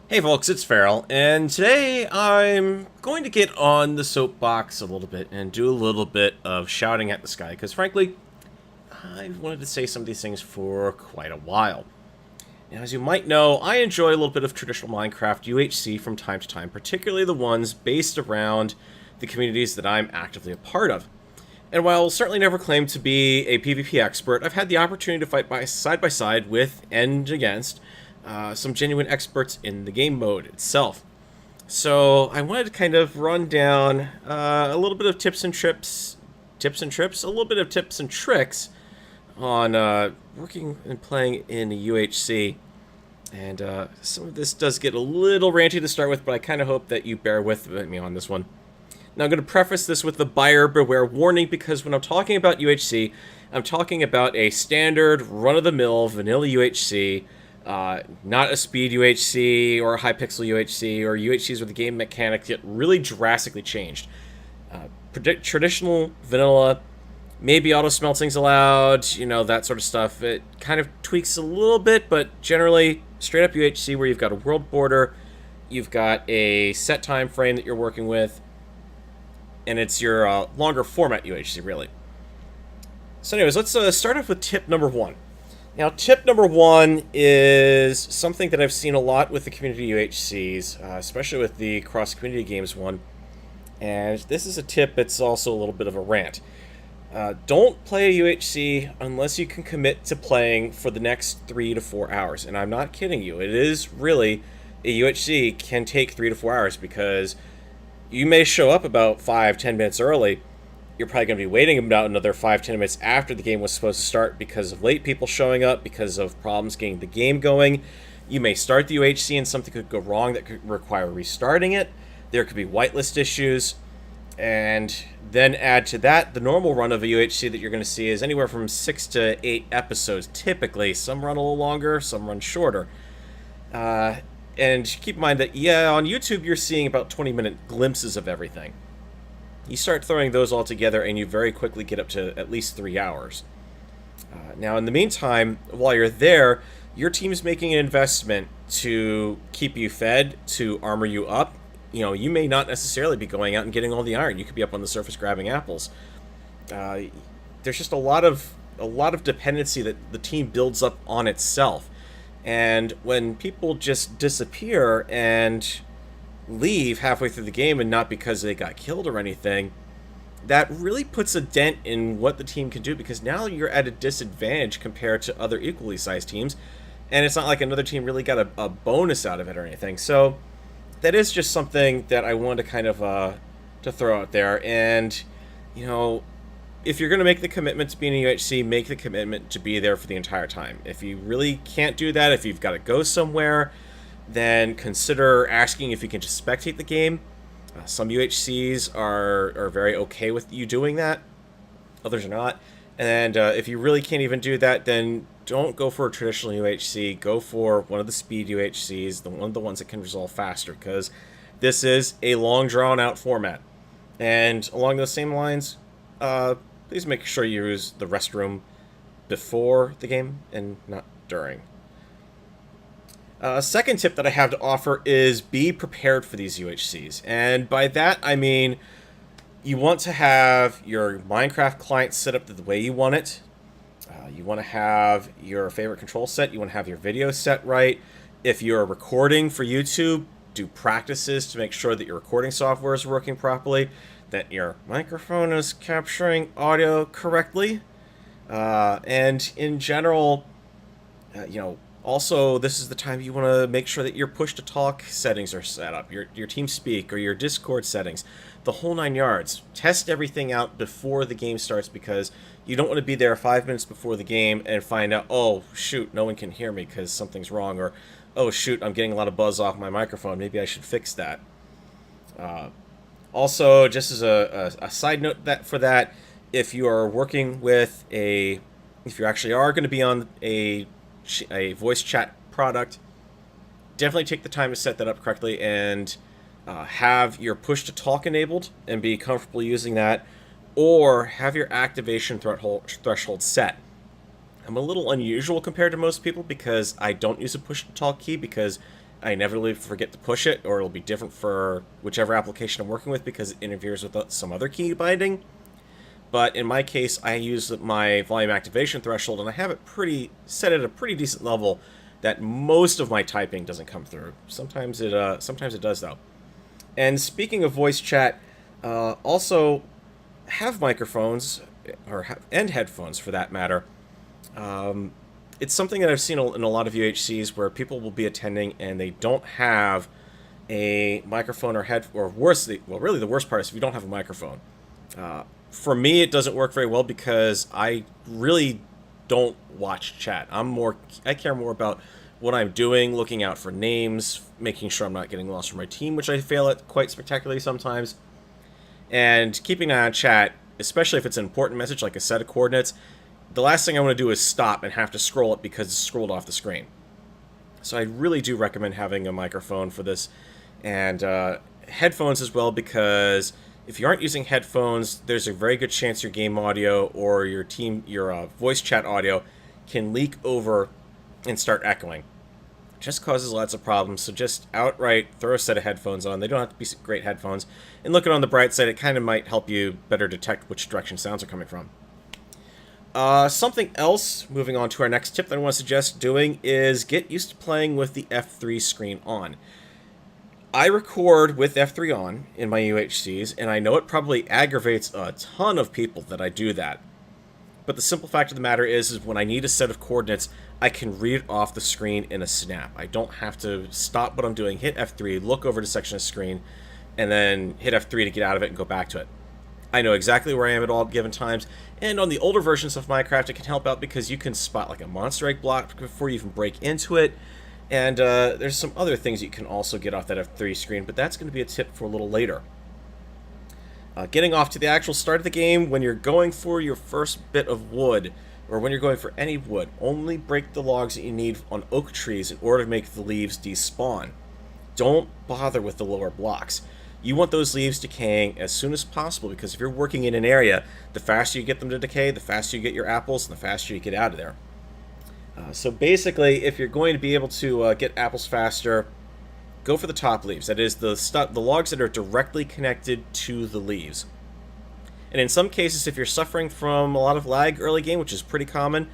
Hey folks, it's Farrell, and today I'm going to get on the soapbox a little bit and do a little bit of shouting at the sky, because frankly, I've wanted to say some of these things for quite a while. Now, as you might know, I enjoy a little bit of traditional Minecraft UHC from time to time, particularly the ones based around the communities that I'm actively a part of. And while I'll certainly never claim to be a PvP expert, I've had the opportunity to fight side by side with and against some genuine experts in the game mode itself. So I wanted to kind of run down a little bit of tips and tricks, a little bit of tips and tricks on working and playing in a UHC. And some of this does get a little ranty to start with, but I kind of hope that you bear with me on this one. Now, I'm going to preface this with the buyer beware warning, because when I'm talking about UHC, I'm talking about a standard, run-of-the-mill, vanilla UHC, not a speed UHC or a high-pixel UHC or UHCs where the game mechanics get really drastically changed. Traditional vanilla, maybe auto-smelting's allowed, that sort of stuff. It kind of tweaks a little bit, but generally, straight-up UHC where you've got a world border, you've got a set time frame that you're working with, and it's your longer format UHC, really. So anyways, let's start off with tip number one. Now, tip number one is something that I've seen a lot with the community UHCs, especially with the cross-community games one. And this is a tip that's also a little bit of a rant. Don't play a UHC unless you can commit to playing for the next 3 to 4 hours. And I'm not kidding you. It is really, a UHC can take 3 to 4 hours, because you may show up about 5-10 minutes early. You're probably going to be waiting about another 5-10 minutes after the game was supposed to start because of late people showing up, because of problems getting the game going. You may start the UHC and something could go wrong that could require restarting it. There could be whitelist issues. And then add to that, the normal run of a UHC that you're going to see is anywhere from 6 to 8 episodes, typically. Some run a little longer, some run shorter. And keep in mind that, on YouTube you're seeing about 20-minute glimpses of everything. You start throwing those all together and you very quickly get up to at least 3 hours. Now, in the meantime, while you're there, your team's making an investment to keep you fed, to armor you up. You may not necessarily be going out and getting all the iron. You could be up on the surface grabbing apples. There's just a lot of dependency that the team builds up on itself. And when people just disappear and leave halfway through the game, and not because they got killed or anything, that really puts a dent in what the team can do, because now you're at a disadvantage compared to other equally sized teams, and it's not like another team really got a bonus out of it or anything. So that is just something that I wanted to kind of to throw out there. And if you're going to make the commitment to being a UHC, make the commitment to be there for the entire time. If you really can't do that, if you've got to go somewhere, then consider asking if you can just spectate the game. Some UHCs are very okay with you doing that. Others are not. And if you really can't even do that, then don't go for a traditional UHC. Go for one of the speed UHCs, one of the ones that can resolve faster, because this is a long, drawn-out format. And along those same lines, please make sure you use the restroom before the game and not during. Second tip that I have to offer is be prepared for these UHCs. And by that, I mean you want to have your Minecraft client set up the way you want it. You want to have your favorite control set. You want to have your video set right. If you're recording for YouTube, do practices to make sure that your recording software is working properly, that your microphone is capturing audio correctly. And in general, also, this is the time you want to make sure that your push-to-talk settings are set up, your TeamSpeak or your Discord settings, the whole 9 yards. Test everything out before the game starts, because you don't want to be there 5 minutes before the game and find out, oh, shoot, no one can hear me because something's wrong, or, oh, shoot, I'm getting a lot of buzz off my microphone. Maybe I should fix that. Also, just as a side note for that, if you are working with if you actually are going to be on a voice chat product, definitely take the time to set that up correctly and have your push to talk enabled and be comfortable using that, or have your activation threshold set. I'm a little unusual compared to most people because I don't use a push to talk key, because I inevitably forget to push it, or it'll be different for whichever application I'm working with because it interferes with some other key binding. But in my case, I use my volume activation threshold, and I have it set at a pretty decent level that most of my typing doesn't come through. Sometimes it does though. And speaking of voice chat, also have microphones and headphones for that matter. It's something that I've seen in a lot of UHCs where people will be attending and they don't have a microphone or worse, really the worst part is if you don't have a microphone. For me, it doesn't work very well because I really don't watch chat. I care more about what I'm doing, looking out for names, making sure I'm not getting lost from my team, which I fail at quite spectacularly sometimes. And keeping an eye on chat, especially if it's an important message like a set of coordinates, the last thing I want to do is stop and have to scroll it because it's scrolled off the screen. So I really do recommend having a microphone for this, and headphones as well, because if you aren't using headphones, there's a very good chance your game audio or your voice chat audio can leak over and start echoing. It just causes lots of problems, so just outright throw a set of headphones on. They don't have to be great headphones. And looking on the bright side, it kind of might help you better detect which direction sounds are coming from. Something else, moving on to our next tip that I want to suggest doing, is get used to playing with the F3 screen on. I record with F3 on in my UHCs, and I know it probably aggravates a ton of people that I do that. But the simple fact of the matter is when I need a set of coordinates, I can read it off the screen in a snap. I don't have to stop what I'm doing, hit F3, look over to a section of screen, and then hit F3 to get out of it and go back to it. I know exactly where I am at all given times, and on the older versions of Minecraft, it can help out because you can spot like a monster egg block before you even break into it. And there's some other things you can also get off that F3 screen, but that's going to be a tip for a little later. Getting off to the actual start of the game, when you're going for your first bit of wood, or when you're going for any wood, only break the logs that you need on oak trees in order to make the leaves despawn. Don't bother with the lower blocks. You want those leaves decaying as soon as possible, because if you're working in an area, the faster you get them to decay, the faster you get your apples, and the faster you get out of there. So basically, if you're going to be able to get apples faster, go for the top leaves. That is, the logs that are directly connected to the leaves. And in some cases, if you're suffering from a lot of lag early game, which is pretty common,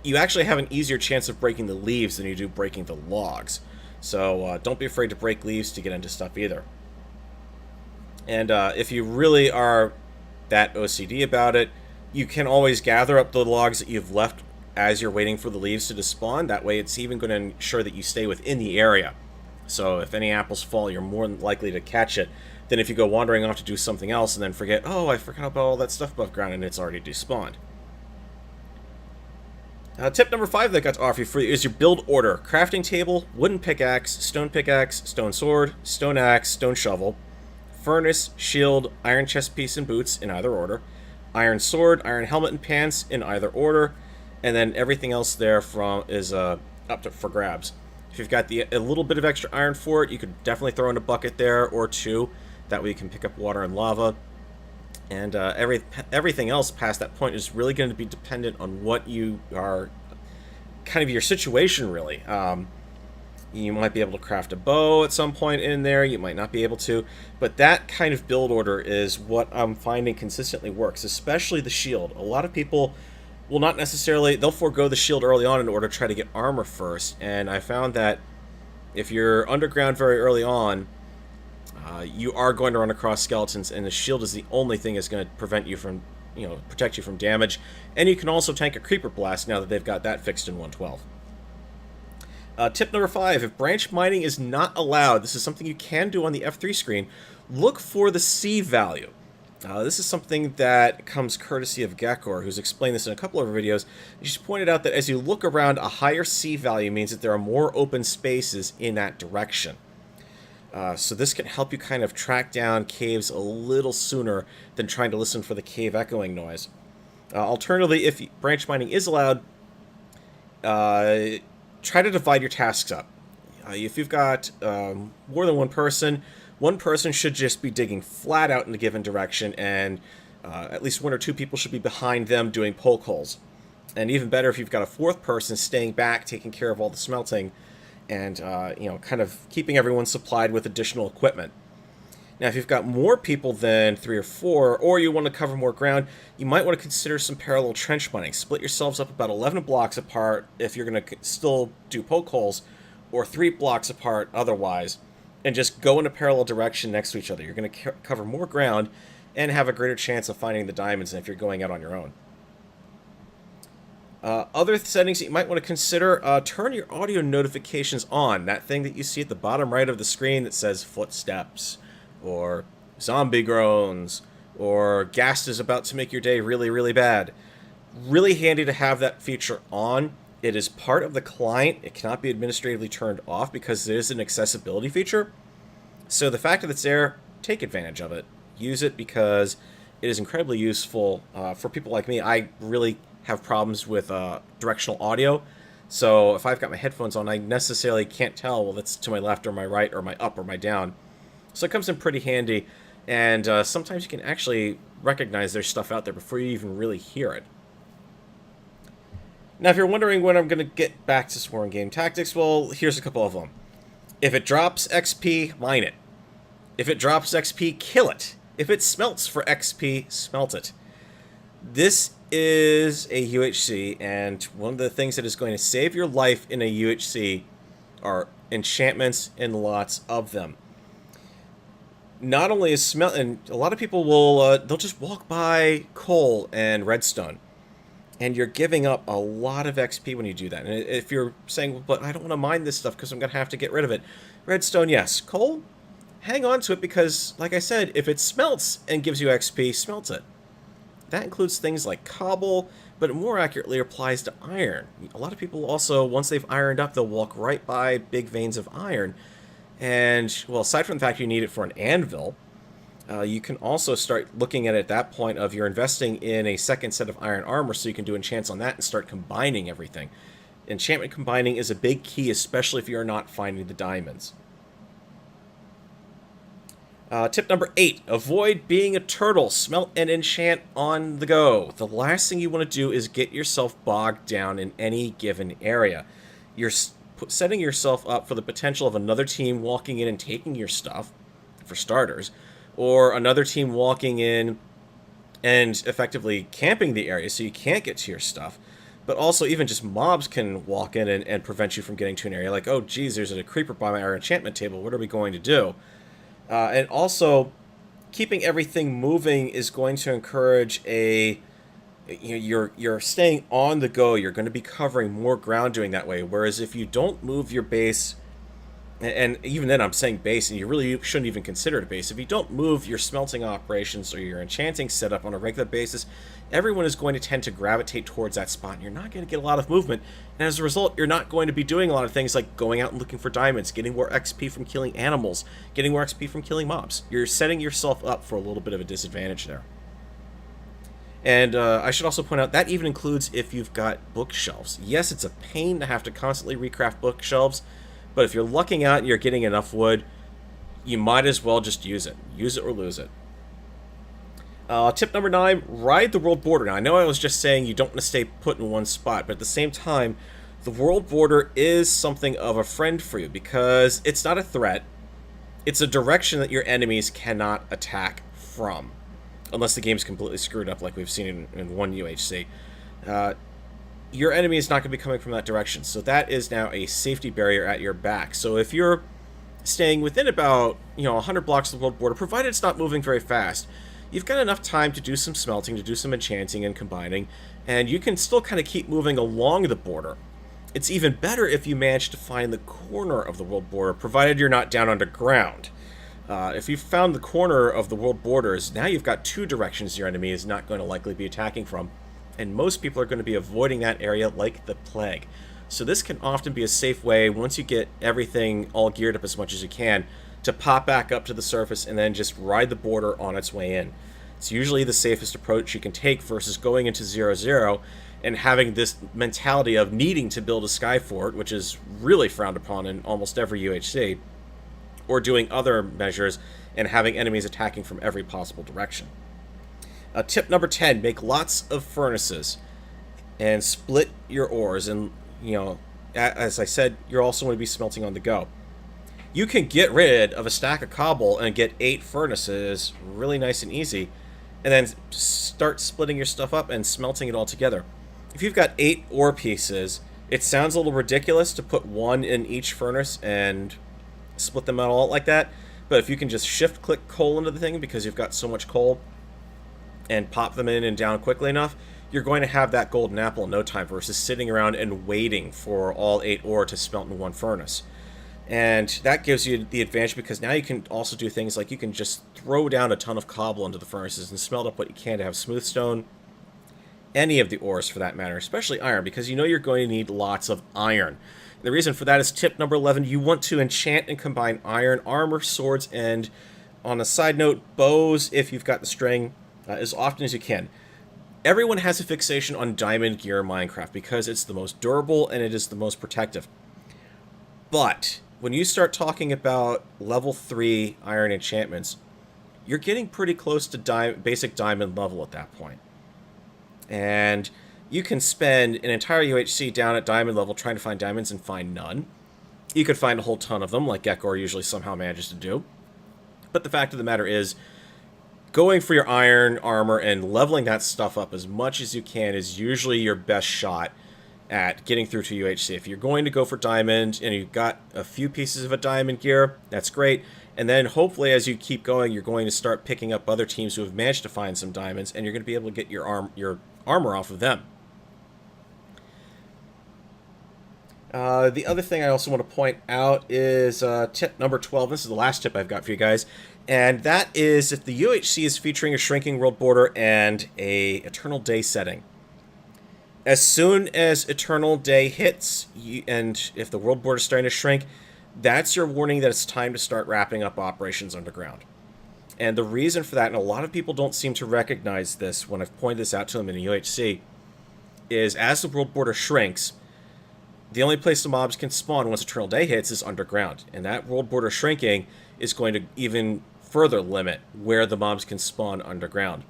you actually have an easier chance of breaking the leaves than you do breaking the logs. So don't be afraid to break leaves to get into stuff either. And if you really are that OCD about it, you can always gather up the logs that you've left as you're waiting for the leaves to despawn. That way it's even going to ensure that you stay within the area. So if any apples fall, you're more likely to catch it than if you go wandering off to do something else and then forget, oh, I forgot about all that stuff above ground and it's already despawned. Tip number 5 that I got to offer you for you is your build order. Crafting table, wooden pickaxe, stone sword, stone axe, stone shovel, furnace, shield, iron chest piece and boots in either order, iron sword, iron helmet and pants in either order, and then everything else there is up for grabs. If you've got a little bit of extra iron for it, you could definitely throw in a bucket there or two. That way you can pick up water and lava. And everything else past that point is really going to be dependent on what you are, kind of your situation really. You might be able to craft a bow at some point in there, you might not be able to, but that kind of build order is what I'm finding consistently works, especially the shield. A lot of people will not necessarily, they'll forego the shield early on in order to try to get armor first, and I found that if you're underground very early on, you are going to run across skeletons, and the shield is the only thing that's going to prevent you from, protect you from damage, and you can also tank a creeper blast now that they've got that fixed in 1.12. Tip number 5, if branch mining is not allowed, this is something you can do on the F3 screen, look for the C value. This is something that comes courtesy of Gekor, who's explained this in a couple of videos. She's pointed out that as you look around, a higher C value means that there are more open spaces in that direction. So this can help you kind of track down caves a little sooner than trying to listen for the cave echoing noise. Alternatively, if branch mining is allowed, try to divide your tasks up. If you've got more than one person should just be digging flat out in a given direction, and at least 1 or 2 people should be behind them doing poke holes. And even better if you've got a 4th person staying back, taking care of all the smelting, and kind of keeping everyone supplied with additional equipment. Now, if you've got more people than 3 or 4, or you want to cover more ground, you might want to consider some parallel trench mining. Split yourselves up about 11 blocks apart if you're going to still do poke holes, or 3 blocks apart otherwise, and just go in a parallel direction next to each other. You're going to cover more ground and have a greater chance of finding the diamonds than if you're going out on your own. Other settings that you might want to consider, turn your audio notifications on. That thing that you see at the bottom right of the screen that says footsteps, or zombie groans, or ghast is about to make your day really, really bad. Really handy to have that feature on. It is part of the client. It cannot be administratively turned off because it is an accessibility feature. So the fact that it's there, take advantage of it. Use it because it is incredibly useful for people like me. I really have problems with directional audio. So if I've got my headphones on, I necessarily can't tell, well, that's to my left or my right or my up or my down. So it comes in pretty handy, and sometimes you can actually recognize there's stuff out there before you even really hear it. Now, if you're wondering when I'm going to get back to some more in-game tactics, well, here's a couple of them. If it drops XP, mine it. If it drops XP, kill it. If it smelts for XP, smelt it. This is a UHC, and one of the things that is going to save your life in a UHC are enchantments and lots of them. Not only is smelt, and a lot of people will, they'll just walk by coal and redstone, and you're giving up a lot of XP when you do that. And if you're saying, well, but I don't want to mine this stuff because I'm going to have to get rid of it. Redstone, yes. Coal, hang on to it because, like I said, if it smelts and gives you XP, smelt it. That includes things like cobble, but it more accurately applies to iron. A lot of people also, once they've ironed up, they'll walk right by big veins of iron. And, well, aside from the fact you need it for an anvil, you can also start looking at it at that point of you're investing in a second set of iron armor so you can do enchants on that and start combining everything. Enchantment combining is a big key, especially if you're not finding the diamonds. Tip number 8, avoid being a turtle. Smelt and enchant on the go. The last thing you want to do is get yourself bogged down in any given area. You're setting yourself up for the potential of another team walking in and taking your stuff, for starters, or another team walking in and effectively camping the area so you can't get to your stuff. But also even just mobs can walk in and prevent you from getting to an area like, oh geez, there's a creeper by our enchantment table, what are we going to do? And also, keeping everything moving is going to encourage you're staying on the go. You're going to be covering more ground doing that way. Whereas if you don't move your base, and even then I'm saying base, and you really shouldn't even consider it a base. If you don't move your smelting operations or your enchanting setup on a regular basis, everyone is going to tend to gravitate towards that spot, and you're not going to get a lot of movement. And as a result, you're not going to be doing a lot of things like going out and looking for diamonds, getting more XP from killing animals, getting more XP from killing mobs. You're setting yourself up for a little bit of a disadvantage there. And I should also point out that even includes if you've got bookshelves. Yes, it's a pain to have to constantly recraft bookshelves, but if you're lucking out and you're getting enough wood, you might as well just use it. Use it or lose it. Tip number 9, ride the world border. Now, I know I was just saying you don't want to stay put in one spot, but at the same time, the world border is something of a friend for you because it's not a threat. It's a direction that your enemies cannot attack from, unless the game's completely screwed up like we've seen in one UHC. Your enemy is not going to be coming from that direction, so that is now a safety barrier at your back. So if you're staying within about 100 blocks of the world border, provided it's not moving very fast, you've got enough time to do some smelting, to do some enchanting and combining, and you can still kind of keep moving along the border. It's even better if you manage to find the corner of the world border, provided you're not down underground. If you've found the corner of the world borders, now you've got 2 directions your enemy is not going to likely be attacking from, and most people are going to be avoiding that area like the plague. So this can often be a safe way, once you get everything all geared up as much as you can, to pop back up to the surface and then just ride the border on its way in. It's usually the safest approach you can take versus going into 0-0 and having this mentality of needing to build a sky fort, which is really frowned upon in almost every UHC, or doing other measures and having enemies attacking from every possible direction. Tip number 10, make lots of furnaces and split your ores. And, as I said, you're also going to be smelting on the go. You can get rid of a stack of cobble and get 8 furnaces really nice and easy, and then start splitting your stuff up and smelting it all together. If you've got 8 ore pieces, it sounds a little ridiculous to put 1 in each furnace and split them out all like that, but if you can just shift-click coal into the thing because you've got so much coal and pop them in and down quickly enough, you're going to have that golden apple in no time versus sitting around and waiting for all 8 ore to smelt in one furnace. And that gives you the advantage because now you can also do things like you can just throw down a ton of cobble into the furnaces and smelt up what you can to have smooth stone, any of the ores for that matter, especially iron, because you know you're going to need lots of iron. And the reason for that is tip number 11, you want to enchant and combine iron, armor, swords, and on a side note, bows if you've got the string, as often as you can. Everyone has a fixation on diamond gear in Minecraft because it's the most durable and it is the most protective. But when you start talking about level 3 iron enchantments, you're getting pretty close to basic diamond level at that point. And you can spend an entire UHC down at diamond level trying to find diamonds and find none. You could find a whole ton of them, like Gekor usually somehow manages to do. But the fact of the matter is, going for your iron armor and leveling that stuff up as much as you can is usually your best shot at getting through to UHC. If you're going to go for diamond and you've got a few pieces of a diamond gear, that's great. And then hopefully as you keep going, you're going to start picking up other teams who have managed to find some diamonds, and you're going to be able to get your armor off of them. The other thing I also want to point out is tip number 12. This is the last tip I've got for you guys. And that is if the UHC is featuring a shrinking world border and a eternal day setting. As soon as eternal day hits, and if the world border is starting to shrink, that's your warning that it's time to start wrapping up operations underground. And the reason for that, and a lot of people don't seem to recognize this when I've pointed this out to them in the UHC, is as the world border shrinks, the only place the mobs can spawn once eternal day hits is underground. And that world border shrinking is going to even further limit where the mobs can spawn underground.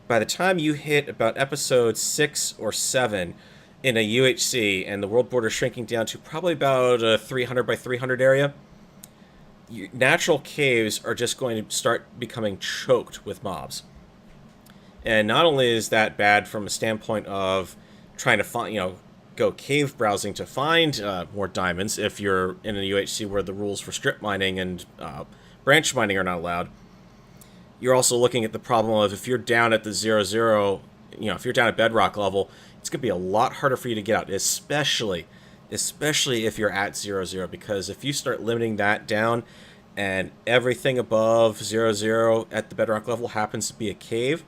By the time you hit about episode 6 or 7 in a UHC and the world border shrinking down to probably about a 300 by 300 area, natural caves are just going to start becoming choked with mobs. And not only is that bad from a standpoint of trying to find, go cave browsing to find more diamonds if you're in a UHC where the rules for strip mining and branch mining are not allowed. You're also looking at the problem of if you're down at the 0-0, if you're down at bedrock level, it's going to be a lot harder for you to get out, especially if you're at 0-0, because if you start limiting that down and everything above 0-0 at the bedrock level happens to be a cave,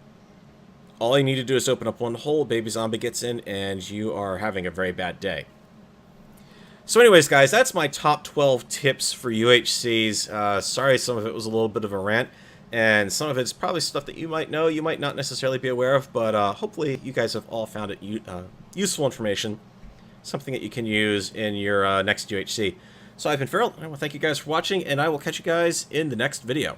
all you need to do is open up one hole, baby zombie gets in, and you are having a very bad day. So anyways, guys, that's my top 12 tips for UHCs. Sorry some of it was a little bit of a rant, and some of it's probably stuff that you might know, you might not necessarily be aware of, but hopefully you guys have all found it useful information, something that you can use in your next UHC. So I've been Feral, and I want to thank you guys for watching, and I will catch you guys in the next video.